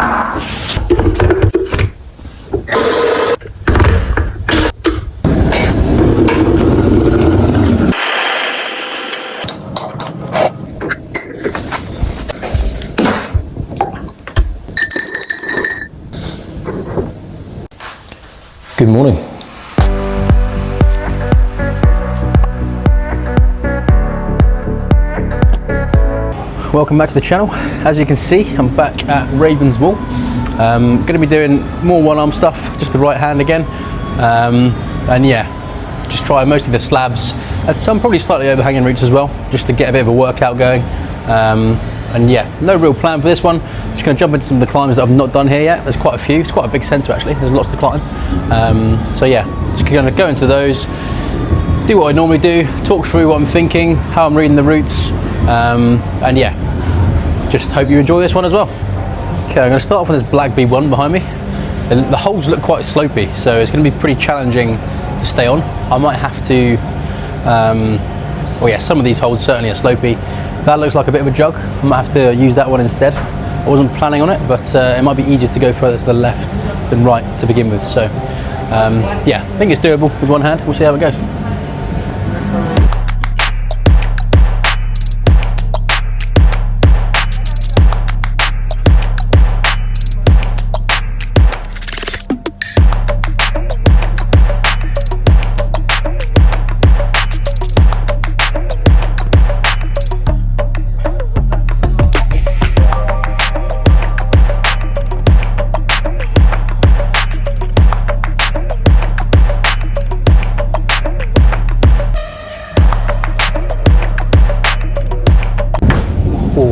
Good morning. Welcome back to the channel. As you can see, I'm back at RavensWall. Going to be doing more one-arm stuff, just the right hand again. And yeah, just try mostly the slabs and some probably slightly overhanging routes as well, just to get a bit of a workout going. And yeah, no real plan for this one. Just going to jump into some of the climbs that I've not done here yet. There's quite a few. It's quite a big centre actually. There's lots to climb. So yeah, just going to go into those, do what I normally do, talk through what I'm thinking, how I'm reading the routes, and yeah, just hope you enjoy this one as well. Okay, I'm going to start off with this black B1 behind me. And the holes look quite slopey, so it's going to be pretty challenging to stay on. I might have to, well yeah, some of these holes certainly are slopey. That looks like a bit of a jug. I might have to use that one instead. I wasn't planning on it, but it might be easier to go further to the left than right to begin with. So yeah, I think it's doable with one hand. We'll see how it goes.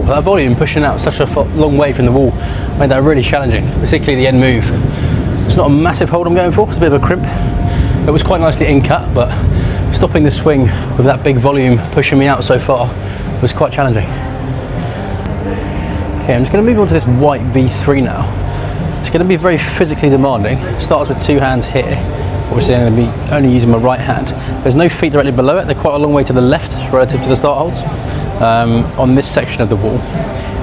That volume pushing out such a long way from the wall made that really challenging, particularly the end move. It's not a massive hold I'm going for, it's a bit of a crimp. It was quite nicely in cut, but stopping the swing with that big volume pushing me out so far was quite challenging. Okay, I'm just going to move on to this white V3 now. It's going to be very physically demanding. Starts with two hands here. Obviously I'm going to be only using my right hand. There's no feet directly below it, they're quite a long way to the left relative to the start holds. On this section of the wall,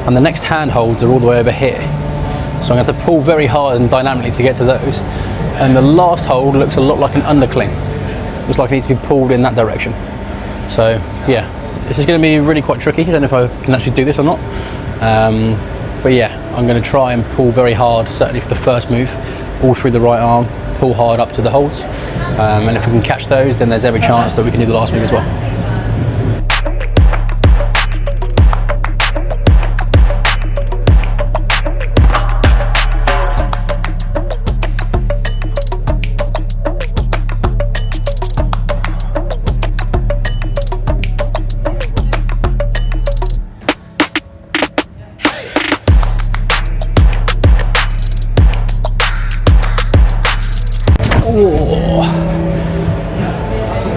and the next hand holds are all the way over here, so I'm going to have to pull very hard and dynamically to get to those. And the last hold looks a lot like an undercling. Looks like it needs to be pulled in that direction. So yeah, this is going to be really quite tricky. I don't know if I can actually do this or not, but yeah, I'm going to try and pull very hard, certainly for the first move, all through the right arm, pull hard up to the holds, and if we can catch those, then there's every chance that we can do the last move as well. Oh,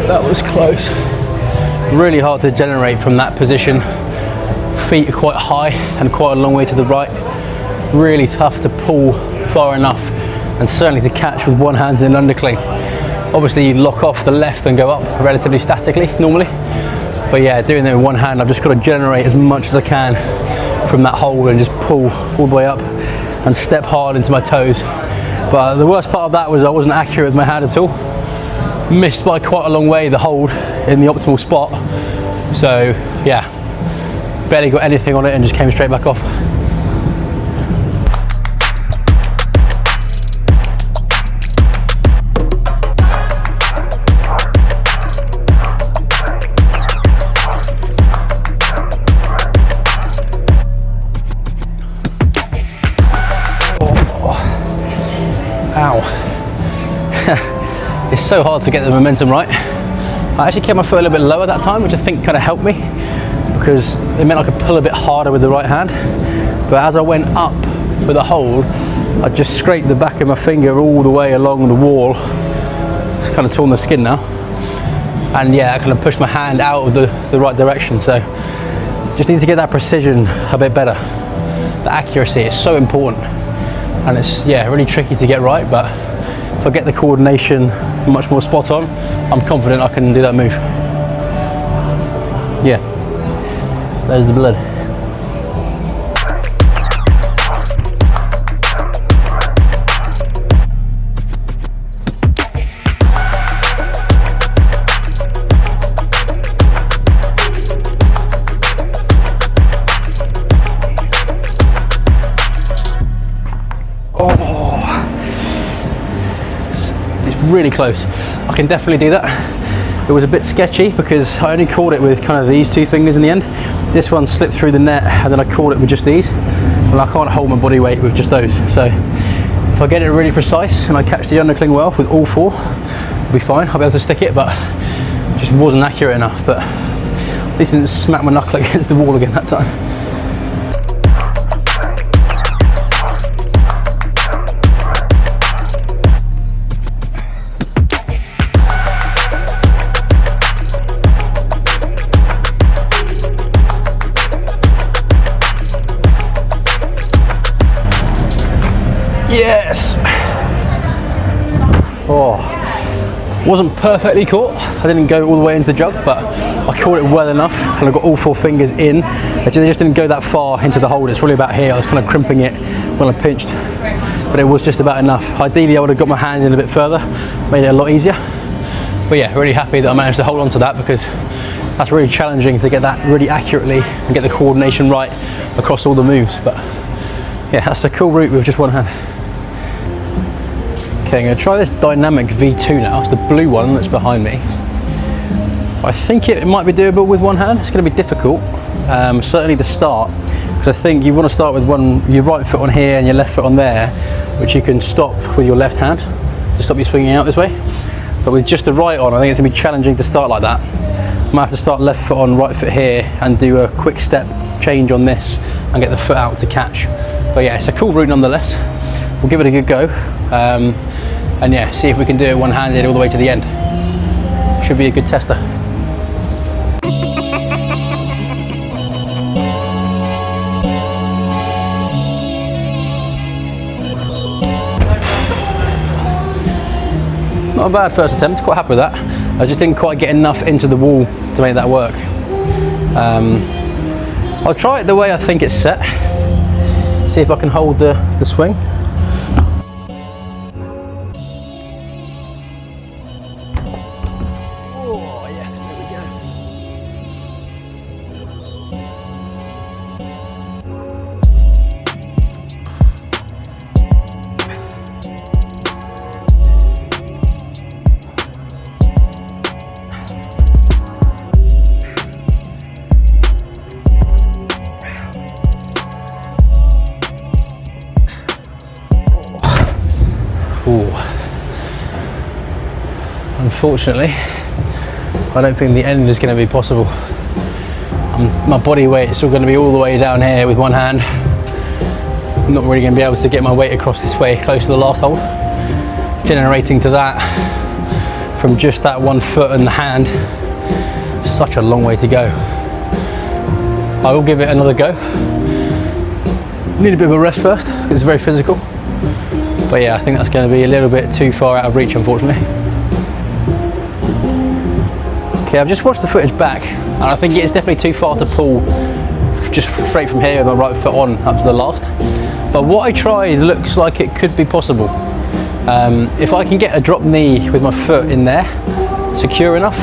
that was close. Really hard to generate from that position. Feet are quite high and quite a long way to the right. Really tough to pull far enough, and certainly to catch with one hand in an undercling. Obviously you lock off the left and go up relatively statically normally, but yeah, doing it with one hand, I've just got to generate as much as I can from that hole and just pull all the way up and step hard into my toes. But the worst part of that was I wasn't accurate with my hand at all. Missed by quite a long way the hold in the optimal spot. So yeah, barely got anything on it and just came straight back off. Ow. It's so hard to get the momentum right. I actually kept my foot a little bit lower that time, which I think kind of helped me, because it meant I could pull a bit harder with the right hand. But as I went up with a hold, I just scraped the back of my finger all the way along the wall. It's kind of torn the skin now. And yeah, I kind of pushed my hand out of the right direction. So just need to get that precision a bit better. The accuracy is so important. And it's, yeah, really tricky to get right, but if I get the coordination much more spot on, I'm confident I can do that move. Yeah, there's the blood. really close. I can definitely do that. It was a bit sketchy because I only caught it with kind of these two fingers in the end. This one slipped through the net and then I caught it with just these. And I can't hold my body weight with just those. So if I get it really precise and I catch the undercling well with all four, I'll be fine. I'll be able to stick it, but it just wasn't accurate enough. But at least I didn't smack my knuckle against the wall again that time. Yes! Oh, wasn't perfectly caught. I didn't go all the way into the jug, but I caught it well enough and I got all four fingers in. They just didn't go that far into the hold. It's really about here. I was kind of crimping it when I pinched, but it was just about enough. Ideally, I would have got my hand in a bit further, made it a lot easier. But yeah, really happy that I managed to hold on to that because that's really challenging to get that really accurately and get the coordination right across all the moves. But yeah, that's a cool route with just one hand. Okay, I'm going to try this dynamic V2 now. It's the blue one that's behind me. I think it might be doable with one hand. It's going to be difficult, certainly the start, because I think you want to start with your right foot on here and your left foot on there, which you can stop with your left hand to stop you swinging out this way. But with just the right on, I think it's going to be challenging to start like that. I might have to start left foot on, right foot here, and do a quick step change on this and get the foot out to catch. But yeah, it's a cool route nonetheless. We'll give it a good go. And yeah, see if we can do it one-handed all the way to the end. Should be a good tester. Not a bad first attempt, quite happy with that. I just didn't quite get enough into the wall to make that work. I'll try it the way I think it's set. See if I can hold the swing. Unfortunately, I don't think the end is going to be possible. My body weight is still going to be all the way down here with one hand. I'm not really going to be able to get my weight across this way close to the last hole. Generating to that from just that one foot and the hand, such a long way to go. I will give it another go. Need a bit of a rest first because it's very physical. But yeah, I think that's going to be a little bit too far out of reach, unfortunately. Okay, I've just watched the footage back and I think it's definitely too far to pull just straight from here with my right foot on up to the last. But what I tried looks like it could be possible. If I can get a drop knee with my foot in there, secure enough,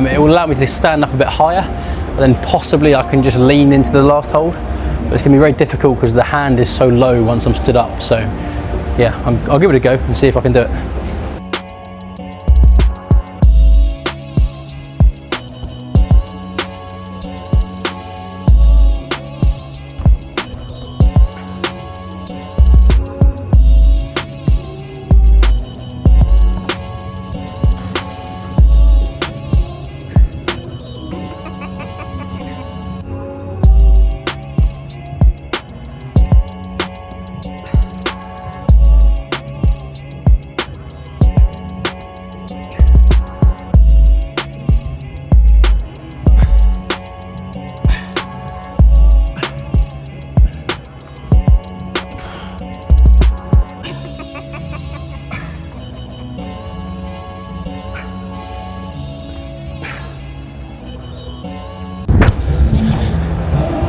it will allow me to stand up a bit higher, and then possibly I can just lean into the last hold. But it's going to be very difficult because the hand is so low once I'm stood up. So yeah, I'll give it a go and see if I can do it.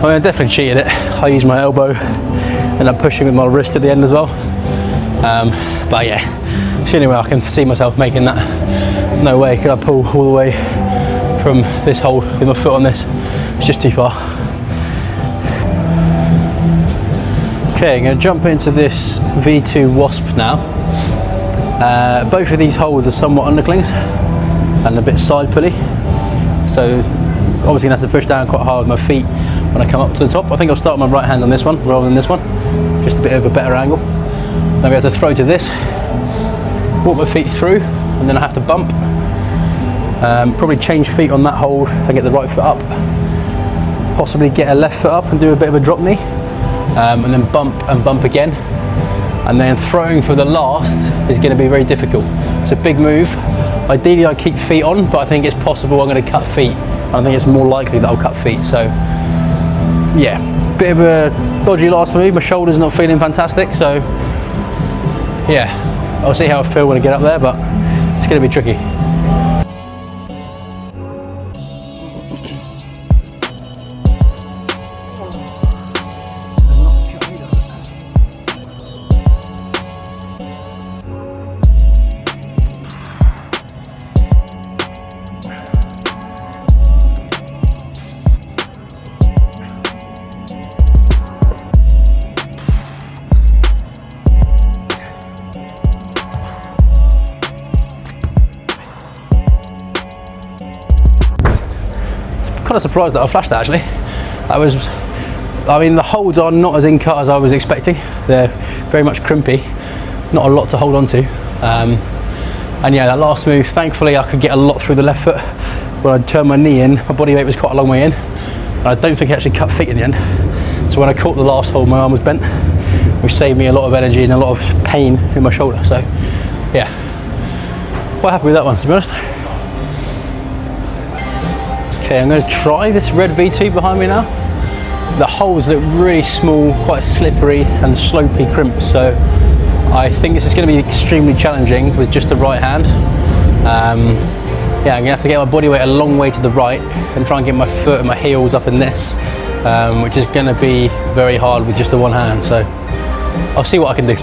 I definitely cheated it. I used my elbow, ended up pushing with my wrist at the end as well. But yeah, it's the only way I can see myself making that. No way could I pull all the way from this hole with my foot on this. It's just too far. Okay, I'm going to jump into this V2 Wasp now. Both of these holds are somewhat underclings and a bit side pulley, so obviously gonna have to push down quite hard with my feet when I come up to the top. I think I'll start with my right hand on this one rather than this one, just a bit of a better angle. Then we have to throw to this, walk my feet through, and then I have to bump. Probably change feet on that hold and get the right foot up, possibly get a left foot up and do a bit of a drop knee, and then bump and bump again. And then throwing for the last is going to be very difficult. It's a big move. Ideally I keep feet on, but I think it's possible I'm going to cut feet. I think it's more likely that I'll cut feet. So yeah, bit of a dodgy last move. My shoulder's not feeling fantastic, so yeah, I'll see how I feel when I get up there, but it's going to be tricky. Kind of surprised that I flashed that actually. I mean, the holds are not as in cut as I was expecting. They're very much crimpy, not a lot to hold on to. And yeah, that last move, thankfully I could get a lot through the left foot. When I turned my knee in, my body weight was quite a long way in, and I don't think I actually cut feet in the end. So when I caught the last hold, my arm was bent, which saved me a lot of energy and a lot of pain in my shoulder. So yeah, quite happy with that one, to be honest. Okay, I'm going to try this red V2 behind me now. The holes look really small, quite slippery and slopey crimp, so I think this is going to be extremely challenging with just the right hand. Yeah, I'm going to have to get my body weight a long way to the right and try and get my foot and my heels up in this, which is going to be very hard with just the one hand, so I'll see what I can do.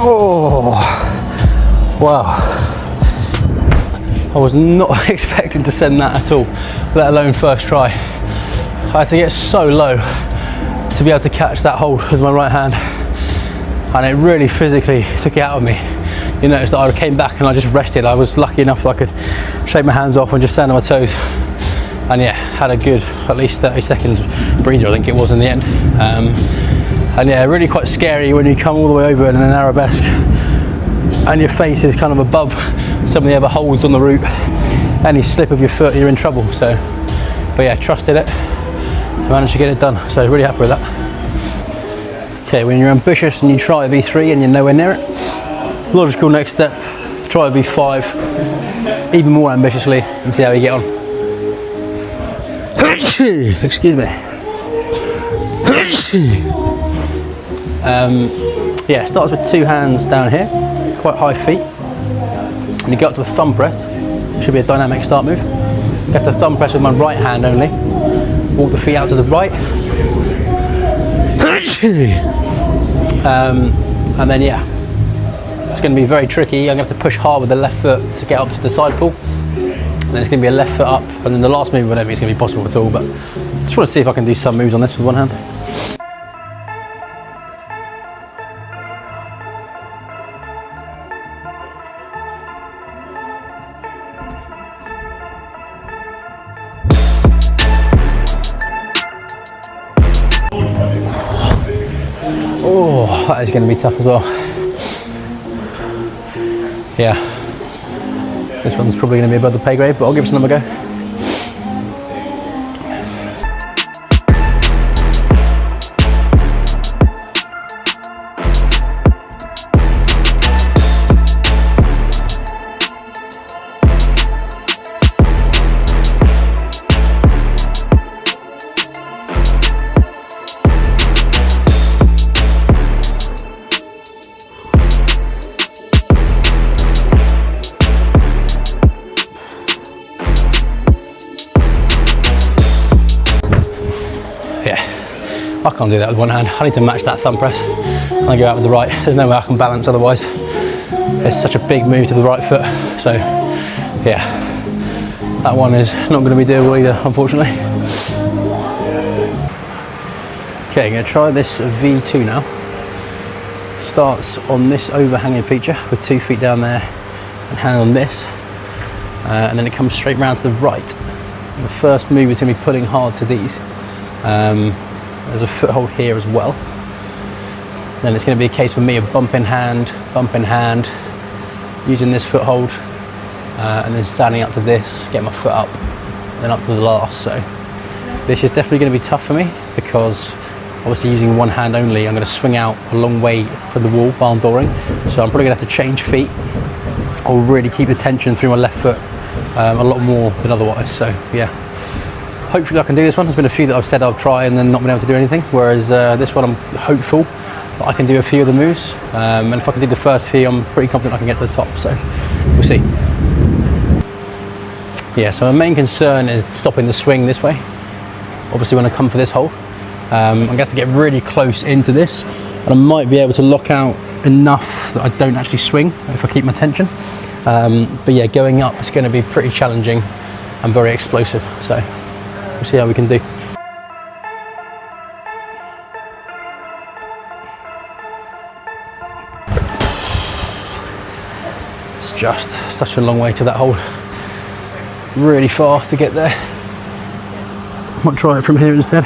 Oh, wow. I was not expecting to send that at all, let alone first try. I had to get so low to be able to catch that hold with my right hand, and it really physically took it out of me. You notice that I came back and I just rested. I was lucky enough that I could shake my hands off and just stand on my toes. And yeah, had a good at least 30 seconds breather, I think it was in the end. And yeah, really quite scary when you come all the way over in an arabesque and your face is kind of above some of the other holds on the route. Any slip of your foot, you're in trouble. So, but yeah, trusted it, managed to get it done. So really happy with that. Okay, when you're ambitious and you try a V3 and you're nowhere near it, logical next step, try a V5 even more ambitiously and see how you get on. Excuse me. Yeah, starts with two hands down here, quite high feet, and you go up to a thumb press. Should be a dynamic start move. Get the thumb press with my right hand only, walk the feet out to the right, And then yeah, it's going to be very tricky. I'm going to have to push hard with the left foot to get up to the side pull. And then it's going to be a left foot up, and then the last move I don't think it's going to be possible at all, but I just want to see if I can do some moves on this with one hand. Oh, that is going to be tough as well. Yeah, this one's probably going to be above the pay grade, but I'll give it another go. I can't do that with one hand. I need to match that thumb press. I go out with the right. There's no way I can balance otherwise. It's such a big move to the right foot. So yeah, that one is not going to be doable either, unfortunately. Okay, I'm going to try this V2 now. Starts on this overhanging feature with 2 feet down there and hand on this. And then it comes straight round to the right. And the first move is going to be pulling hard to these. There's a foothold here as well. Then it's going to be a case for me of bump in hand, using this foothold, and then standing up to this, get my foot up, then up to the last. So this is definitely going to be tough for me because obviously using one hand only, I'm going to swing out a long way from the wall while I'm dooring. So I'm probably going to have to change feet or really keep the tension through my left foot a lot more than otherwise. So yeah. Hopefully I can do this one. There's been a few that I've said I'll try and then not been able to do anything, whereas this one I'm hopeful that I can do a few of the moves, and if I can do the first few I'm pretty confident I can get to the top, so we'll see. Yeah, so my main concern is stopping the swing this way. Obviously when I come for this hold, I'm going to have to get really close into this, and I might be able to lock out enough that I don't actually swing if I keep my tension, but yeah, going up is going to be pretty challenging and very explosive, so we'll see how we can do. It's just such a long way to that hold. Really far to get there. Might try it from here instead.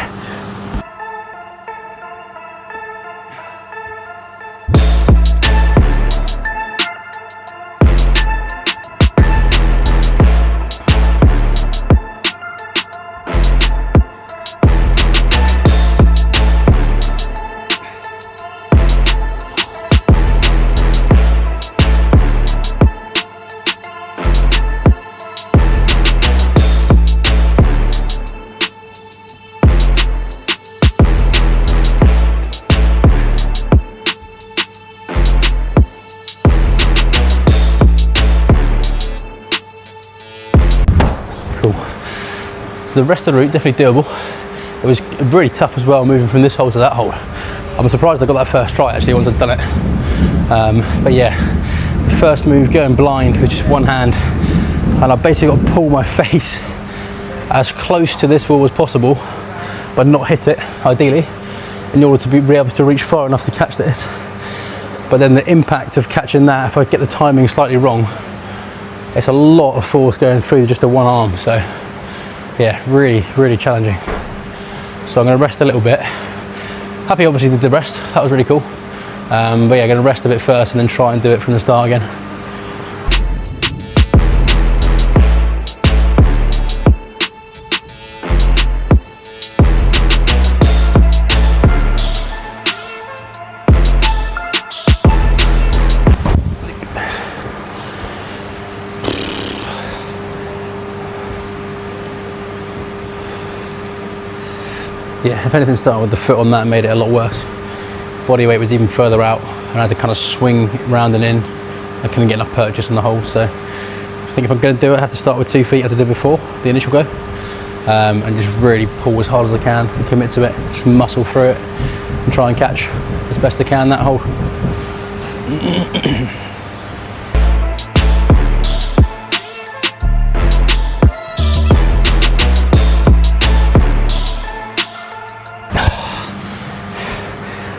So the rest of the route definitely doable. It was really tough as well moving from this hole to that hole. I'm surprised I got that first try actually once I'd done it. But yeah, the first move going blind with just one hand, and I basically got to pull my face as close to this wall as possible, but not hit it ideally, in order to be able to reach far enough to catch this. But then the impact of catching that, if I get the timing slightly wrong, it's a lot of force going through just the one arm. So yeah, really challenging. So I'm going to rest a little bit. Happy obviously did the rest, that was really cool. But yeah, I'm going to rest a bit first and then try and do it from the start again. Yeah, if anything, started with the foot on that made it a lot worse. Body weight was even further out, and I had to kind of swing round and in. I couldn't get enough purchase on the hole, so I think if I'm going to do it, I have to start with 2 feet as I did before, the initial go. and just really pull as hard as I can and commit to it. Just muscle through it and try and catch as best I can that hold.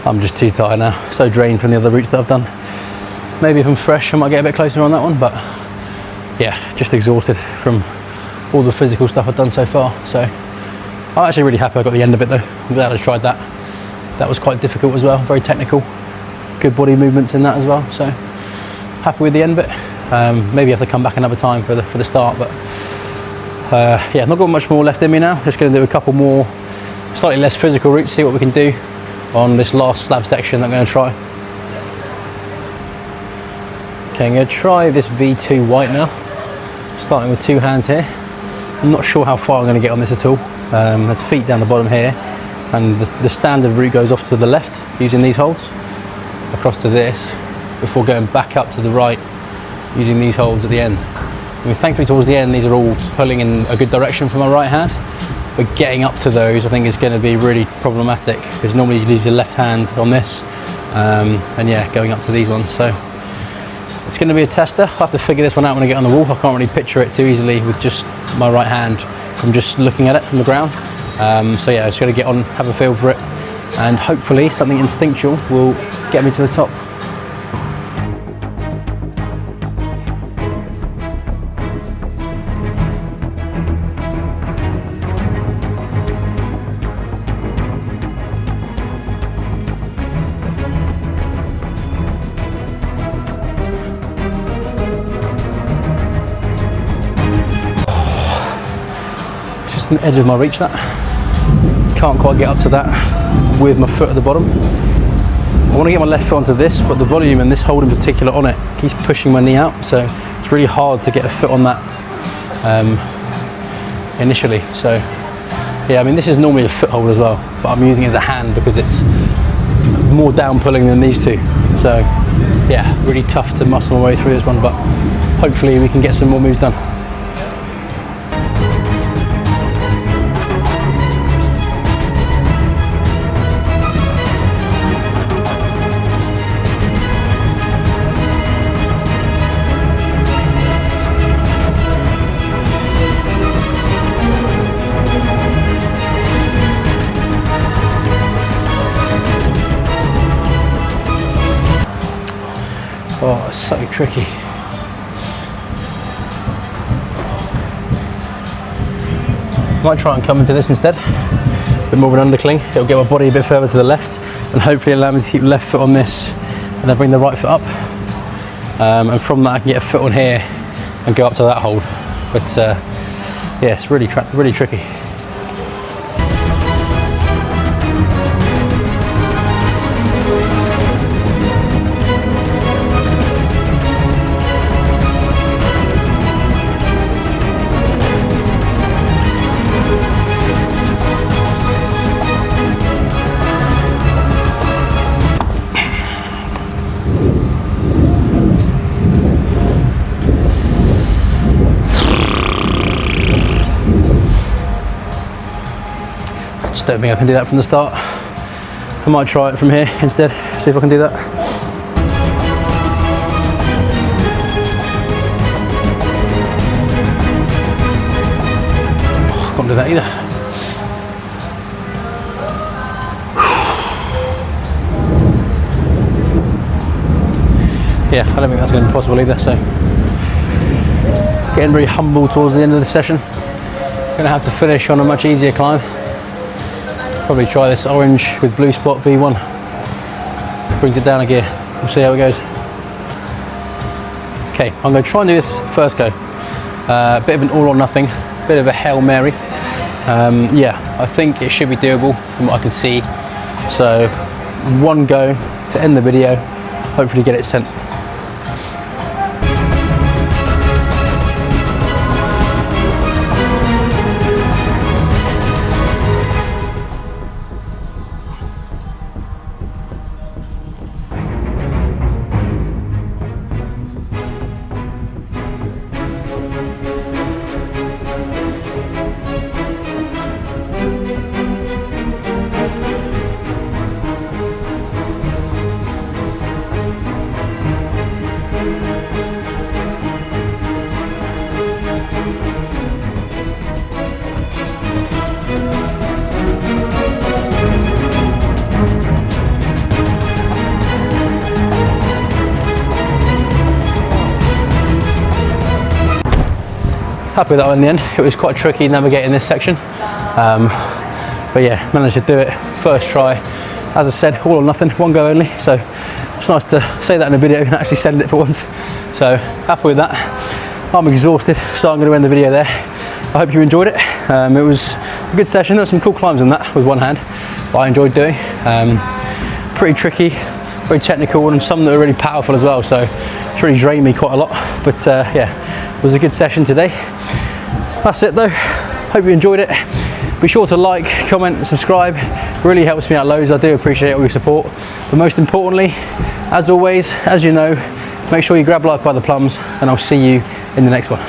I'm just too tired now, so drained from the other routes that I've done. Maybe if I'm fresh I might get a bit closer on that one, but yeah, just exhausted from all the physical stuff I've done so far. So I'm actually really happy I got the end of it though. I'm glad I tried that. That was quite difficult as well, very technical. Good body movements in that as well, so happy with the end bit. Maybe have to come back another time for the start, but yeah, not got much more left in me now. Just going to do a couple more slightly less physical routes, see what we can do on this last slab section that I'm going to try. Okay, I'm going to try this V2 white now, starting with 2 hands here. I'm not sure how far I'm going to get on this at all. There's feet down the bottom here, and the standard route goes off to the left using these holds, across to this, before going back up to the right using these holds at the end. I mean, thankfully towards the end these are all pulling in a good direction for my right hand, but getting up to those I think is going to be really problematic, because normally you use your left hand on this, and yeah, going up to these ones. So it's going to be a tester. I'll have to figure this one out when I get on the wall. I can't really picture it too easily with just my right hand from just looking at it from the ground. So yeah, I'm just going to get on, have a feel for it, and hopefully something instinctual will get me to the top. Just the edge of my reach, that can't quite get up to that with my foot at the bottom. I want to get my left foot onto this, but the volume and this hold in particular on it keeps pushing my knee out, so it's really hard to get a foot on that initially. So yeah, I mean, this is normally a foothold as well, but I'm using it as a hand because it's more down pulling than these two. So yeah, really tough to muscle my way through this one, but hopefully we can get some more moves done. Oh, it's so tricky. Might try and come into this instead. A bit more of an undercling. It'll get my body a bit further to the left, and hopefully allow me to keep left foot on this, and then bring the right foot up. And from that I can get a foot on here and go up to that hold. But yeah, it's really tricky. Don't think I can do that from the start. I might try it from here instead, see if I can do that. Oh, I can't do that either. Yeah, I don't think that's going to be possible either, so getting very humble towards the end of the session. Going to have to finish on a much easier climb. Probably try this orange with blue spot V1. Brings it down a gear. We'll see how it goes. Okay, I'm going to try and do this first go. Bit of an all or nothing, bit of a Hail Mary. Yeah, I think it should be doable from what I can see. So one go to end the video, hopefully get it sent. happy with that one in the end. It was quite tricky navigating this section, but yeah, managed to do it first try. As I said, all or nothing, one go only, so it's nice to say that in a video and actually send it for once. So happy with that. I'm exhausted, so I'm going to end the video there. I hope you enjoyed it. It was a good session. There were some cool climbs on that with one hand, but I enjoyed doing. Pretty tricky, very technical, and some that were really powerful as well, so it's really drained me quite a lot. But yeah, it was a good session today. That's it though. Hope you enjoyed it. Be sure to like, comment, subscribe. It really helps me out loads. I do appreciate all your support. But most importantly, as always, as you know, make sure you grab life by the plums, and I'll see you in the next one.